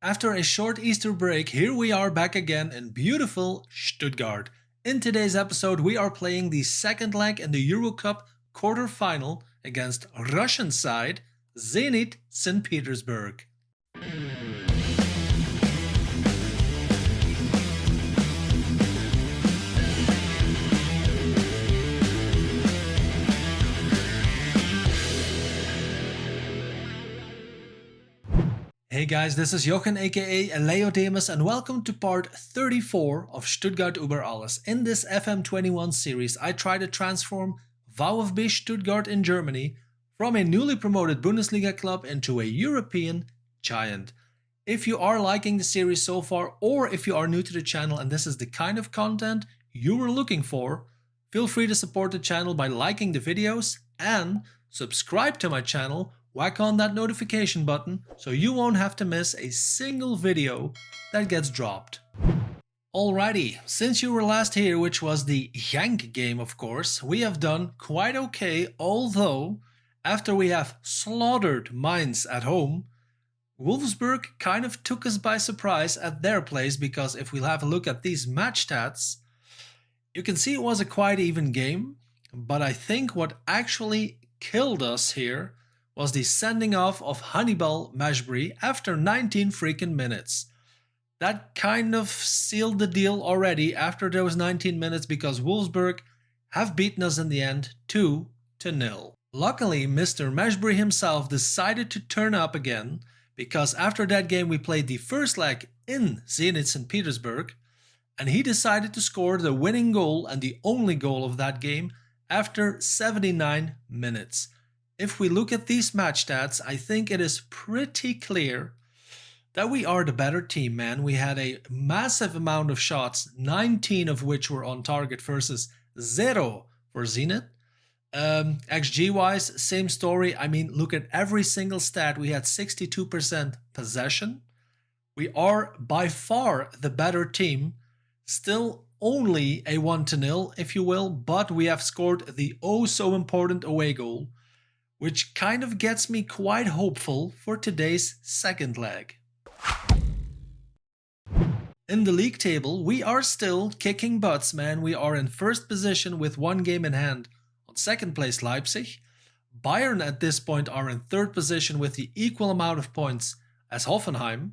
After a short Easter break, here we are back again in beautiful Stuttgart. In today's episode, we are playing the second leg in the Euro Cup quarter-final against Russian side ZENIT St Petersburg. Hey guys, this is Jochen aka Leyodemus and welcome to part 34 of Stuttgart über alles. In this FM21 series I try to transform VfB Stuttgart in Germany from a newly promoted Bundesliga club into a European giant. If you are liking the series so far, or if you are new to the channel and this is the kind of content you were looking for, feel free to support the channel by liking the videos and subscribe to my channel. Whack on that notification button so you won't have to miss a single video that gets dropped. Alrighty, since you were last here, which was the Genk game of course, we have done quite okay, although after we have slaughtered Mainz at home, Wolfsburg kind of took us by surprise at their place, because if we'll have a look at these match stats, you can see it was a quite even game, but I think what actually killed us here was the sending off of Hannibal Mejbri after 19 freaking minutes. That kind of sealed the deal already after those 19 minutes, because Wolfsburg have beaten us in the end 2-0. Luckily, Mr. Mejbri himself decided to turn up again, because after that game we played the first leg in ZENIT St Petersburg, and he decided to score the winning goal and the only goal of that game after 79 minutes. If we look at these match stats, I think it is pretty clear that we are the better team, man. We had a massive amount of shots, 19 of which were on target versus 0 for ZENIT. XG wise, same story. I mean, look at every single stat. We had 62% possession. We are by far the better team. Still only a 1-0, if you will, but we have scored the oh so important away goal, which kind of gets me quite hopeful for today's second leg. In the league table, we are still kicking butts, man. We are in first position with one game in hand on second place Leipzig. Bayern at this point are in third position with the equal amount of points as Hoffenheim.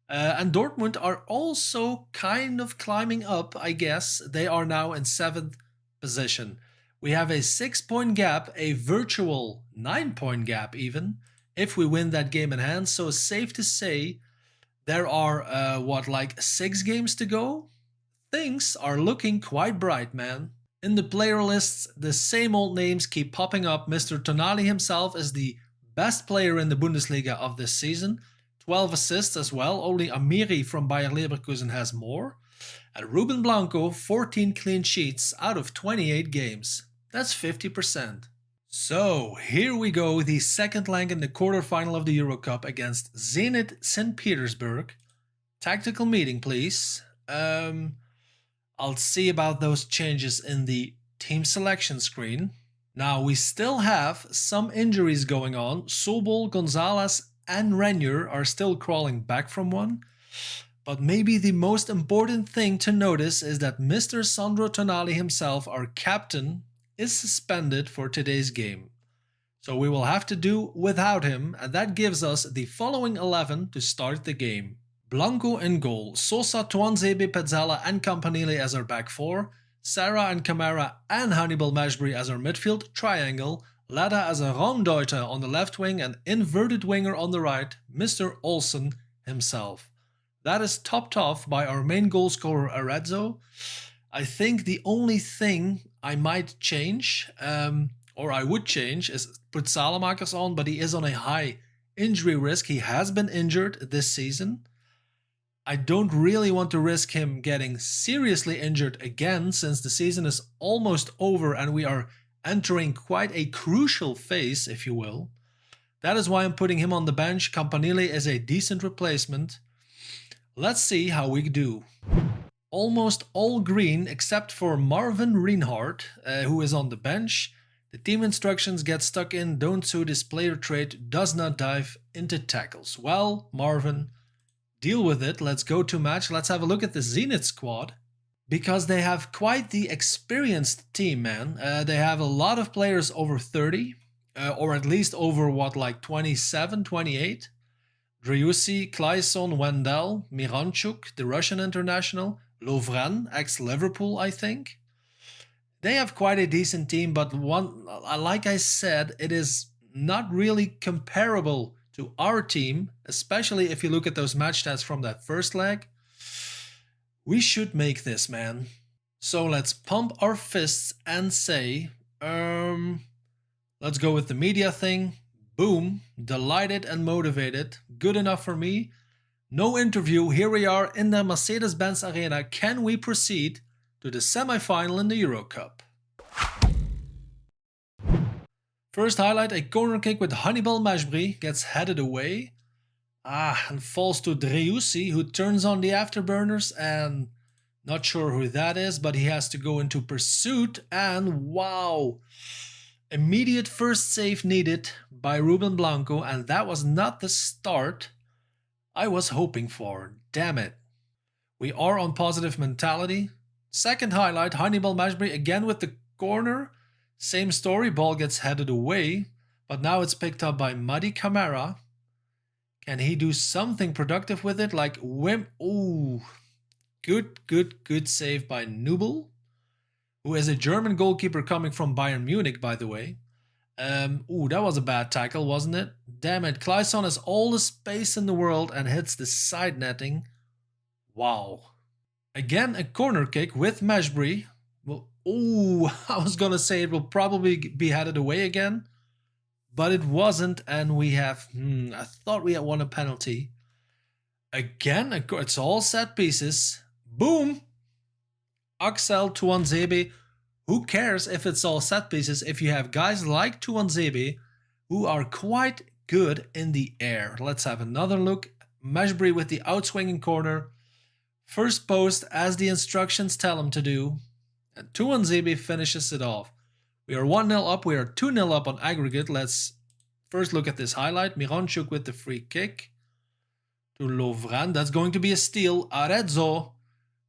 And Dortmund are also kind of climbing up, I guess. They are now in 7th position. We have a 6-point gap, a virtual 9-point gap even, if we win that game in hand. So it's safe to say there are, like 6 games to go? Things are looking quite bright, man. In the player lists, the same old names keep popping up. Mr. Tonali himself is the best player in the Bundesliga of this season. 12 assists as well. Only Amiri from Bayer Leverkusen has more. And Ruben Blanco, 14 clean sheets out of 28 games. That's 50%. So, here we go, the second leg in the quarterfinal of the Euro Cup against ZENIT St Petersburg. Tactical meeting, please. I'll see about those changes in the team selection screen. Now, we still have some injuries going on. Sobol, Gonzalez and Renier are still crawling back from one. But maybe the most important thing to notice is that Mr. Sandro Tonali himself, our captain, is suspended for today's game. So we will have to do without him, and that gives us the following 11 to start the game. Blanco in goal, Sosa, Tuanzebe, Pezzala and Campanile as our back four, Sarah and Camara and Hannibal Mejbri as our midfield triangle, Lada as a Raumdeuter on the left wing and inverted winger on the right, Mr. Olsen himself. That is topped off by our main goal scorer Arezzo. I think the only thing I might change, or I would change, is put Salamakers on, but he is on a high injury risk. He has been injured this season. I don't really want to risk him getting seriously injured again, since the season is almost over and we are entering quite a crucial phase, if you will. That is why I'm putting him on the bench. Campanile is a decent replacement. Let's see how we do. Almost all green except for Marvin Reinhardt, who is on the bench. The team instructions get stuck in, don't suit his player trait, does not dive into tackles. Well, Marvin, deal with it. Let's go to match. Let's have a look at the ZENIT squad. Because they have quite the experienced team, man. They have a lot of players over 30. Or at least over, what, like 27, 28? Driussi, Klaesson, Wendell, Miranchuk, the Russian international, Lovren, ex-Liverpool, I think. They have quite a decent team, but like I said, it is not really comparable to our team, especially if you look at those match stats from that first leg. We should make this, man. So let's pump our fists and say, let's go with the media thing. Boom, delighted and motivated. Good enough for me. No interview. Here we are in the Mercedes-Benz Arena. Can we proceed to the semi-final in the Euro Cup? First highlight, a corner kick with Hannibal Mejbri gets headed away. And falls to Driussi, who turns on the afterburners, and not sure who that is, but he has to go into pursuit, and wow! Immediate first save needed by Ruben Blanco, and that was not the start I was hoping for. Damn it. We are on positive mentality. Second highlight, Hannibal Mejbri again with the corner. Same story, ball gets headed away, but now it's picked up by Madi Camara. Can he do something productive with it? Like Wim. Ooh. Good save by Newgen, who is a German goalkeeper coming from Bayern Munich, by the way. Ooh, that was a bad tackle, wasn't it? Damn it. Klaesson has all the space in the world and hits the side netting. Wow. Again, a corner kick with Mejbri. Well, ooh, I was going to say it will probably be headed away again. But it wasn't, and we have, I thought we had won a penalty. Again, it's all set pieces. Boom! Axel Tuanzebe. Who cares if it's all set pieces if you have guys like Tuanzebe who are quite good in the air. Let's have another look. Mejbri with the outswinging corner. First post as the instructions tell him to do. And Tuanzebe finishes it off. We are 1-0 up. We are 2-0 up on aggregate. Let's first look at this highlight. Miranchuk with the free kick to Lovren. That's going to be a steal. Arezzo.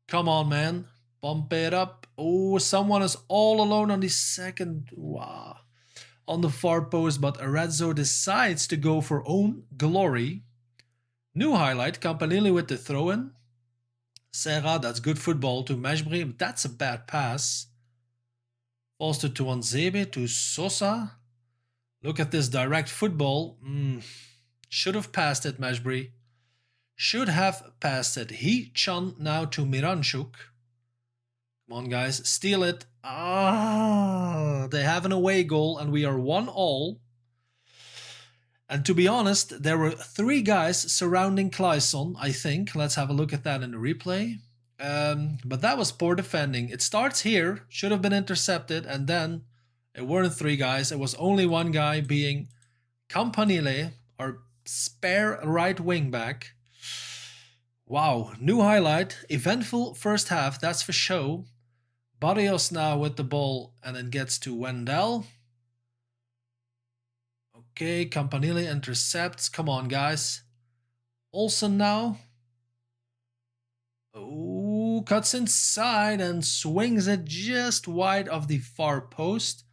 Come on, man. Bump it up. Oh, someone is all alone on the second. Wow. On the far post, but Arezzo decides to go for own glory. New highlight. Campanile with the throw-in. Serra, that's good football to Mejbri. That's a bad pass. Falls to Tuanzebe, to Sosa. Look at this direct football. Should have passed it, Mejbri. Should have passed it. He-Chan now to Miranchuk. Come on, guys. Steal it. They have an away goal, and we are 1-1. And to be honest, there were 3 guys surrounding Klaesson, I think. Let's have a look at that in the replay. But that was poor defending. It starts here, should have been intercepted, and then it weren't 3 guys. It was only 1 guy, being Campanile, our spare right wing back. Wow, new highlight. Eventful first half, that's for show. Barrios now with the ball, and then gets to Wendell. Okay, Campanile intercepts. Come on, guys. Olsen now. Oh, cuts inside and swings it just wide of the far post.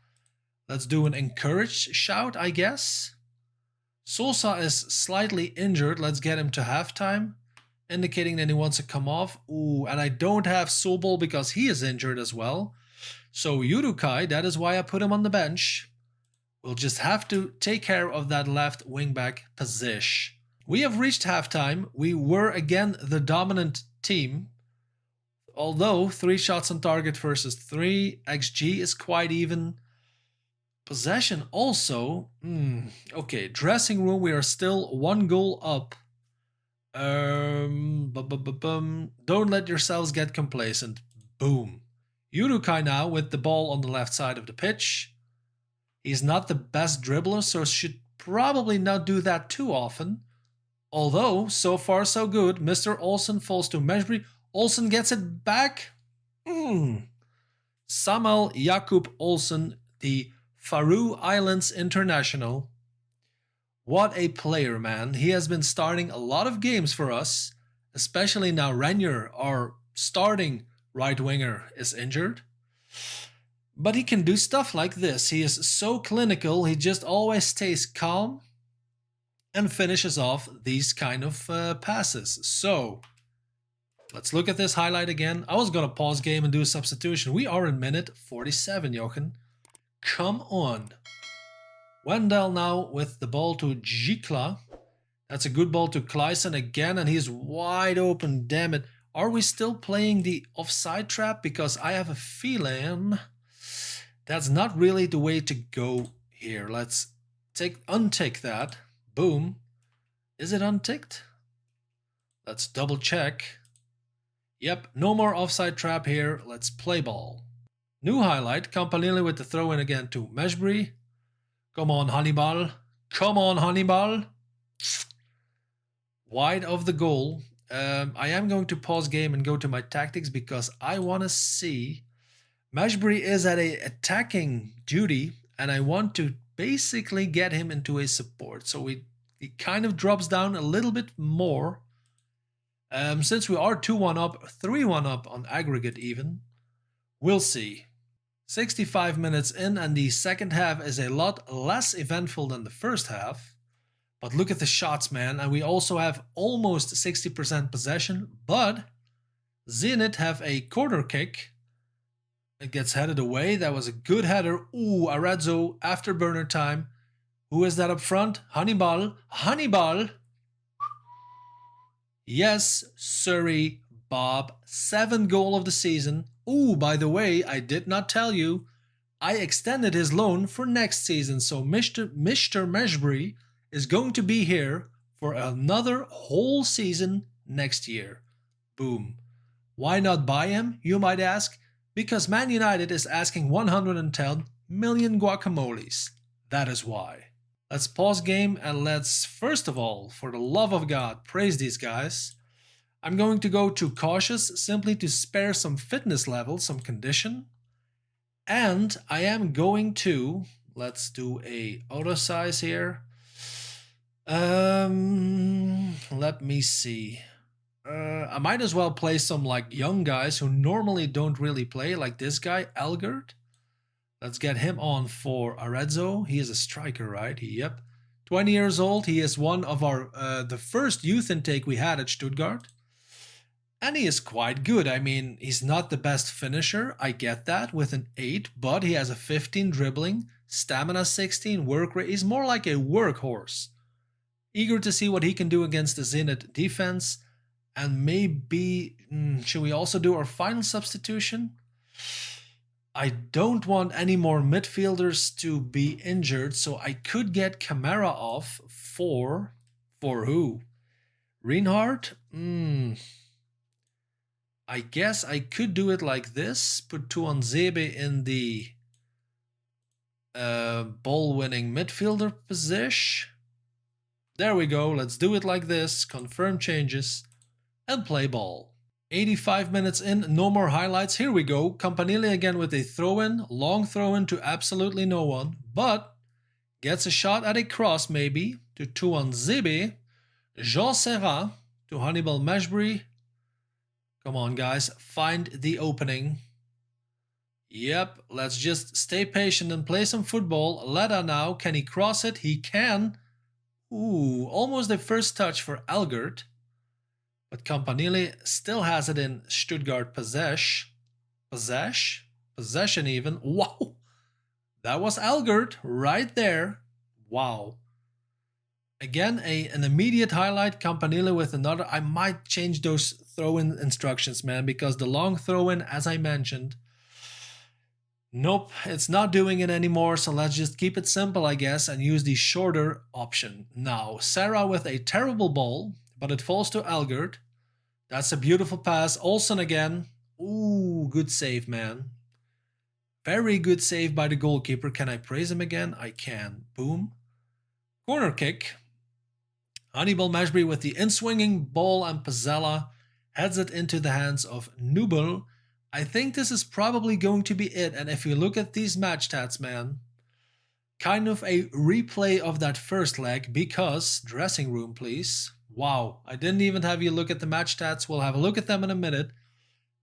Let's do an encouraged shout, I guess. Sosa is slightly injured. Let's get him to halftime, indicating that he wants to come off. Ooh, and I don't have Sobol because he is injured as well. So Yurukai, that is why I put him on the bench. We'll just have to take care of that left wingback position. We have reached halftime. We were again the dominant team. Although 3 shots on target versus 3, XG is quite even. Possession also. Okay, dressing room, we are still 1 goal up. Don't let yourselves get complacent. Boom. Yurukai now with the ball on the left side of the pitch. He's not the best dribbler, so should probably not do that too often. Although, so far so good. Mr. Olsen falls to Mejbri. Olsen gets it back. Samuel Jakub Olsen, the Faroe Islands international. What a player, man. He has been starting a lot of games for us. especially now Renier, our starting right winger, is injured. But he can do stuff like this. He is so clinical, he just always stays calm and finishes off these kind of passes. So, let's look at this highlight again. I was going to pause game and do a substitution. We are in minute 47, Jochen. Come on. Wendell now with the ball to Jikla. That's a good ball to Kleisen again, and he's wide open, damn it. Are we still playing the offside trap? Because I have a feeling that's not really the way to go here. Let's untick that. Boom. Is it unticked? Let's double check. Yep, no more offside trap here. Let's play ball. New highlight, Campanile with the throw in again to Meshbury. Come on, Hannibal. Come on, Hannibal. Wide of the goal. I am going to pause game and go to my tactics because I want to see. Meshbury is at a attacking duty and I want to basically get him into a support. So he kind of drops down a little bit more. Since we are 2-1 up, 3-1 up on aggregate even. We'll see. 65 minutes in and the second half is a lot less eventful than the first half. But look at the shots, man. And we also have almost 60% possession. But ZENIT have a corner kick. It gets headed away. That was a good header. Ooh, Arezzo, afterburner time. Who is that up front? Hannibal. Hannibal. Yes, sorry, Bob. 7th goal of the season. Ooh, by the way, I did not tell you. I extended his loan for next season. So Mr. Meshbury is going to be here for another whole season next year. Boom. Why not buy him, you might ask? Because Man United is asking 110 million guacamoles. That is why. Let's pause game and let's, first of all, for the love of God, praise these guys. I'm going to go to cautious simply to spare some fitness level, some condition. And I am going to, let's do a auto size here. Let me see. I might as well play some like young guys who normally don't really play, like this guy, Elgert. Let's get him on for Arezzo. He is a striker, right? Yep. 20 years old. He is one of our the first youth intake we had at Stuttgart. And he is quite good. I mean, he's not the best finisher. I get that with an 8, but he has a 15 dribbling, stamina 16, work rate. He's more like a workhorse. Eager to see what he can do against the ZENIT defense. And maybe, should we also do our final substitution? I don't want any more midfielders to be injured, so I could get Camara off for who? Reinhardt? I guess I could do it like this. Put Tuanzebe in the ball-winning midfielder position. There we go. Let's do it like this. Confirm changes and play ball. 85 minutes in, no more highlights. Here we go. Campanile again with a throw-in, long throw-in to absolutely no one, but gets a shot at a cross maybe to Tuanzebe. Jean Serra to Hannibal Meshbury. Come on, guys, find the opening. Yep, let's just stay patient and play some football. Leda now, can he cross it? He can. Ooh, almost the first touch for Elgert. But Campanile still has it in Stuttgart possession even. Wow, that was Elgert right there. Wow. Again, an immediate highlight. Campanile with another. I might change those throw-in instructions, man, because the long throw-in, as I mentioned, nope, it's not doing it anymore. So let's just keep it simple, I guess, and use the shorter option. Now, Sarah with a terrible ball, but it falls to Elgert. That's a beautiful pass. Olsen again. Ooh, good save, man. Very good save by the goalkeeper. Can I praise him again? I can. Boom. Corner kick. Hannibal Meshbury with the in-swinging ball and Pizzella heads it into the hands of Newgen. I think this is probably going to be it. And if you look at these match stats, man, kind of a replay of that first leg because, dressing room please, Wow, I didn't even have you look at the match stats. We'll have a look at them in a minute.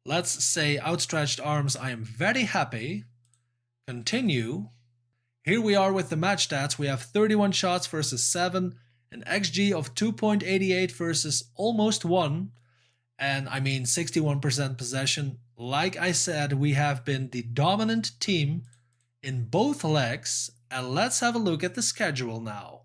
Let's say outstretched arms, I am very happy. Continue. Here we are with the match stats. We have 31 shots versus 7, an XG of 2.88 versus almost 1, and I mean 61% possession. Like I said, we have been the dominant team in both legs, and let's have a look at the schedule now.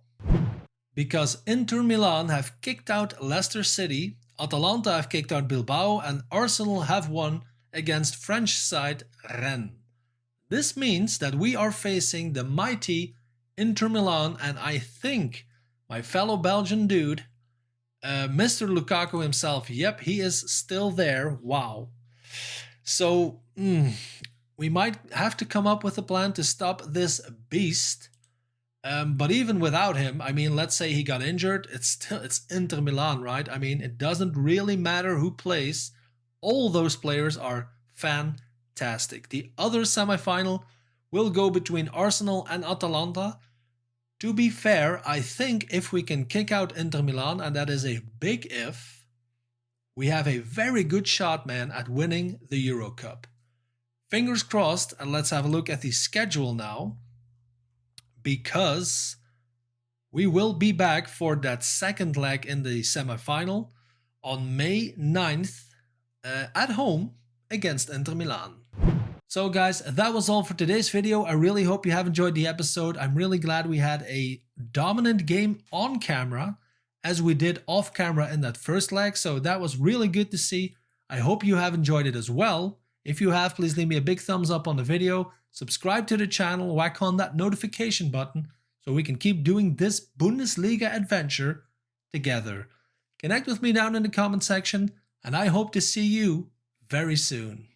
Because Inter Milan have kicked out Leicester City, Atalanta have kicked out Bilbao, and Arsenal have won against French side Rennes. This means that we are facing the mighty Inter Milan, and I think my fellow Belgian dude, Mr. Lukaku himself, yep, he is still there. Wow. So, we might have to come up with a plan to stop this beast. But even without him, I mean, let's say he got injured, it's Inter Milan, right? I mean, it doesn't really matter who plays. All those players are fantastic. The other semifinal will go between Arsenal and Atalanta. To be fair, I think if we can kick out Inter Milan, and that is a big if, we have a very good shot, man, at winning the Euro Cup. Fingers crossed, and let's have a look at the schedule now. Because we will be back for that second leg in the semi-final on May 9th at home against Inter Milan. So guys, that was all for today's video. I really hope you have enjoyed the episode. I'm really glad we had a dominant game on camera as we did off camera in that first leg. So that was really good to see. I hope you have enjoyed it as well. If you have, please leave me a big thumbs up on the video. Subscribe to the channel, whack on that notification button so we can keep doing this Bundesliga adventure together. Connect with me down in the comment section, and I hope to see you very soon.